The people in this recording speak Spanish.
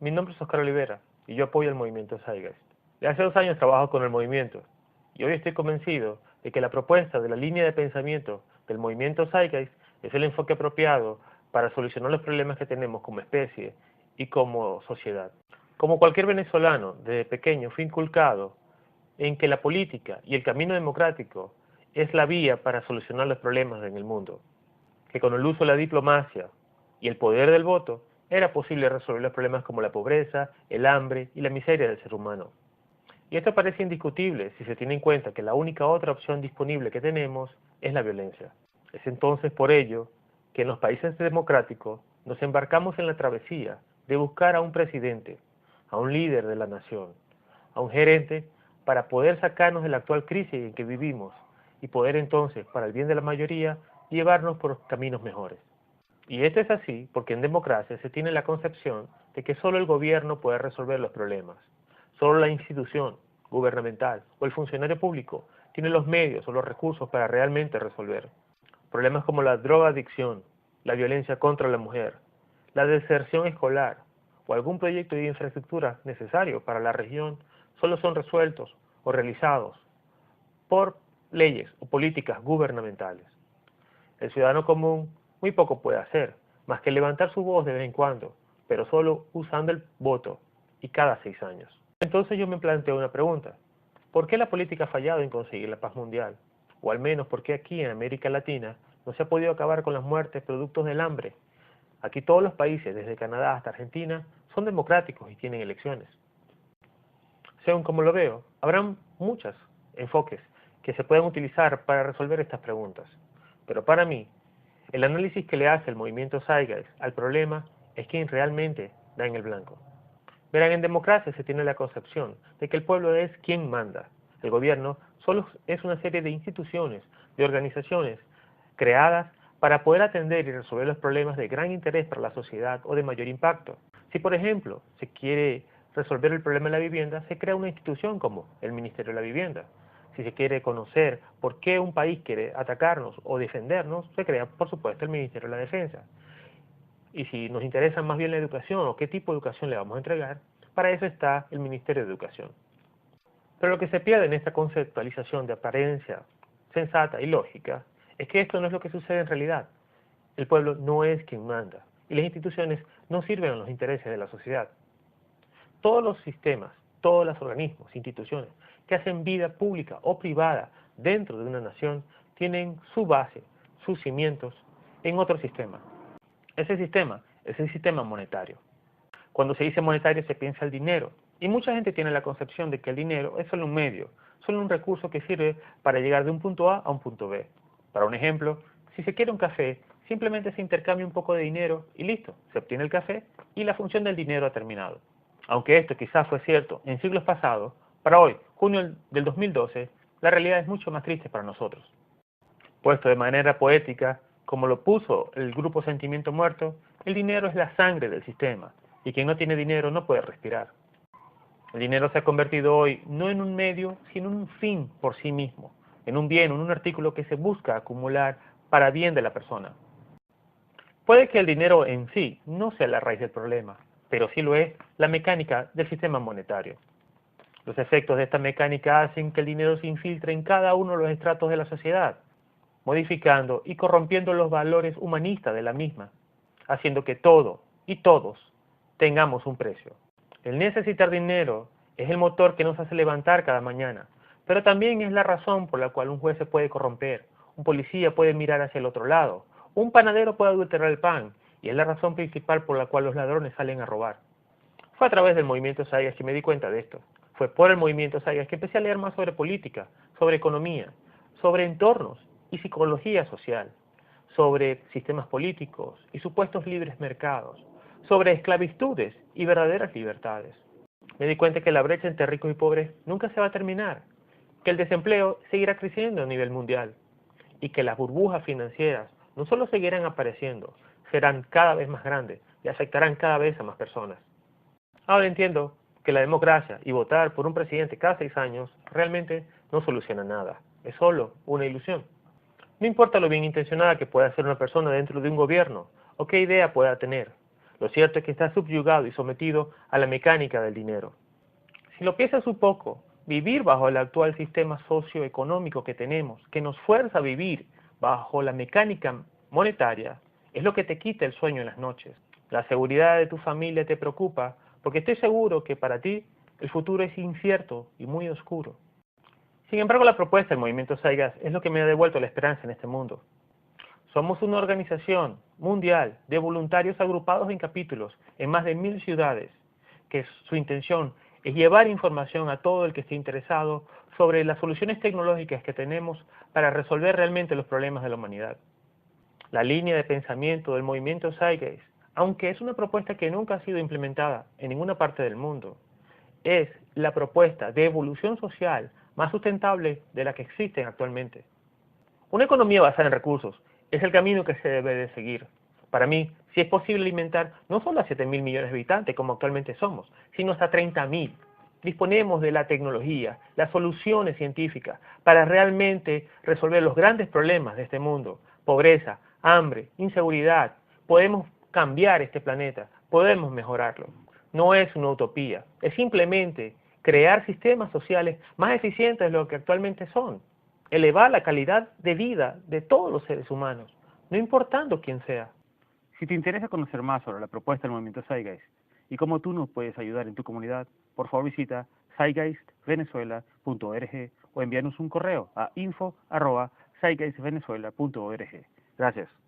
Mi nombre es Oscar Olivera y yo apoyo el movimiento Zeitgeist. De hace 2 años trabajo con el movimiento y hoy estoy convencido de que la propuesta de la línea de pensamiento del movimiento Zeitgeist es el enfoque apropiado para solucionar los problemas que tenemos como especie y como sociedad. Como cualquier venezolano, desde pequeño fui inculcado en que la política y el camino democrático es la vía para solucionar los problemas en el mundo, que con el uso de la diplomacia y el poder del voto era posible resolver los problemas como la pobreza, el hambre y la miseria del ser humano. Y esto parece indiscutible si se tiene en cuenta que la única otra opción disponible que tenemos es la violencia. Es entonces por ello que en los países democráticos nos embarcamos en la travesía de buscar a un presidente, a un líder de la nación, a un gerente para poder sacarnos de la actual crisis en que vivimos y poder entonces, para el bien de la mayoría, llevarnos por caminos mejores. Y esto es así porque en democracia se tiene la concepción de que solo el gobierno puede resolver los problemas. Solo la institución gubernamental o el funcionario público tiene los medios o los recursos para realmente resolver. Problemas como la drogadicción, la violencia contra la mujer, la deserción escolar o algún proyecto de infraestructura necesario para la región solo son resueltos o realizados por leyes o políticas gubernamentales. El ciudadano común muy poco puede hacer, más que levantar su voz de vez en cuando, pero solo usando el voto y cada 6 años. Entonces yo me planteo una pregunta. ¿Por qué la política ha fallado en conseguir la paz mundial? O al menos, ¿por qué aquí en América Latina no se ha podido acabar con las muertes productos del hambre? Aquí todos los países, desde Canadá hasta Argentina, son democráticos y tienen elecciones. Según como lo veo, habrán muchos enfoques que se puedan utilizar para resolver estas preguntas. Pero para mí, el análisis que le hace el movimiento Zeitgeist al problema es quien realmente da en el blanco. Verán, en democracia se tiene la concepción de que el pueblo es quien manda. El gobierno solo es una serie de instituciones, de organizaciones creadas para poder atender y resolver los problemas de gran interés para la sociedad o de mayor impacto. Si, por ejemplo, se quiere resolver el problema de la vivienda, se crea una institución como el Ministerio de la Vivienda. Si se quiere conocer por qué un país quiere atacarnos o defendernos, se crea, por supuesto, el Ministerio de la Defensa. Y si nos interesa más bien la educación o qué tipo de educación le vamos a entregar, para eso está el Ministerio de Educación. Pero lo que se pierde en esta conceptualización de apariencia sensata y lógica es que esto no es lo que sucede en realidad. El pueblo no es quien manda y las instituciones no sirven a los intereses de la sociedad. Todos los sistemas, todos los organismos, instituciones que hacen vida pública o privada dentro de una nación tienen su base, sus cimientos en otro sistema. Ese sistema es el sistema monetario. Cuando se dice monetario se piensa el dinero y mucha gente tiene la concepción de que el dinero es solo un medio, solo un recurso que sirve para llegar de un punto A un punto B. Para un ejemplo, si se quiere un café, simplemente se intercambia un poco de dinero y listo, se obtiene el café y la función del dinero ha terminado. Aunque esto quizás fue cierto en siglos pasados, para hoy, junio del 2012, la realidad es mucho más triste para nosotros. Puesto de manera poética, como lo puso el grupo Sentimiento Muerto, el dinero es la sangre del sistema, y quien no tiene dinero no puede respirar. El dinero se ha convertido hoy no en un medio, sino en un fin por sí mismo, en un bien, en un artículo que se busca acumular para bien de la persona. Puede que el dinero en sí no sea la raíz del problema, pero sí lo es la mecánica del sistema monetario. Los efectos de esta mecánica hacen que el dinero se infiltre en cada uno de los estratos de la sociedad, modificando y corrompiendo los valores humanistas de la misma, haciendo que todo y todos tengamos un precio. El necesitar dinero es el motor que nos hace levantar cada mañana, pero también es la razón por la cual un juez se puede corromper, un policía puede mirar hacia el otro lado, un panadero puede adulterar el pan, y es la razón principal por la cual los ladrones salen a robar. Fue a través del movimiento Zeitgeist que me di cuenta de esto. Fue por el movimiento Zeitgeist que empecé a leer más sobre política, sobre economía, sobre entornos y psicología social, sobre sistemas políticos y supuestos libres mercados, sobre esclavitudes y verdaderas libertades. Me di cuenta que la brecha entre ricos y pobres nunca se va a terminar, que el desempleo seguirá creciendo a nivel mundial y que las burbujas financieras no solo seguirán apareciendo, serán cada vez más grandes y afectarán cada vez a más personas. Ahora entiendo que la democracia y votar por un presidente cada 6 años realmente no soluciona nada, es solo una ilusión. No importa lo bien intencionada que pueda ser una persona dentro de un gobierno o qué idea pueda tener, Lo cierto es que está subyugado y sometido a la mecánica del dinero. Si lo piensas un poco, vivir bajo el actual sistema socioeconómico que tenemos, que nos fuerza a vivir bajo la mecánica monetaria, es lo que te quita el sueño en las noches. La seguridad de tu familia te preocupa porque estoy seguro que para ti el futuro es incierto y muy oscuro. Sin embargo, la propuesta del movimiento Zeitgeist es lo que me ha devuelto la esperanza en este mundo. Somos una organización mundial de voluntarios agrupados en capítulos en más de 1000 ciudades, que su intención es llevar información a todo el que esté interesado sobre las soluciones tecnológicas que tenemos para resolver realmente los problemas de la humanidad. La línea de pensamiento del movimiento Zeitgeist, aunque es una propuesta que nunca ha sido implementada en ninguna parte del mundo, es la propuesta de evolución social más sustentable de la que existen actualmente. Una economía basada en recursos es el camino que se debe de seguir. Para mí, si es posible alimentar no solo a 7.000 millones de habitantes como actualmente somos, sino hasta 30.000. Disponemos de la tecnología, las soluciones científicas para realmente resolver los grandes problemas de este mundo: pobreza, hambre, inseguridad. Podemos cambiar este planeta, podemos mejorarlo. No es una utopía, es simplemente crear sistemas sociales más eficientes de lo que actualmente son, elevar la calidad de vida de todos los seres humanos, no importando quién sea. Si te interesa conocer más sobre la propuesta del movimiento Zeitgeist y cómo tú nos puedes ayudar en tu comunidad, por favor visita zeitgeistvenezuela.org o envíanos un correo a info@zeitgeistvenezuela.org. Gracias.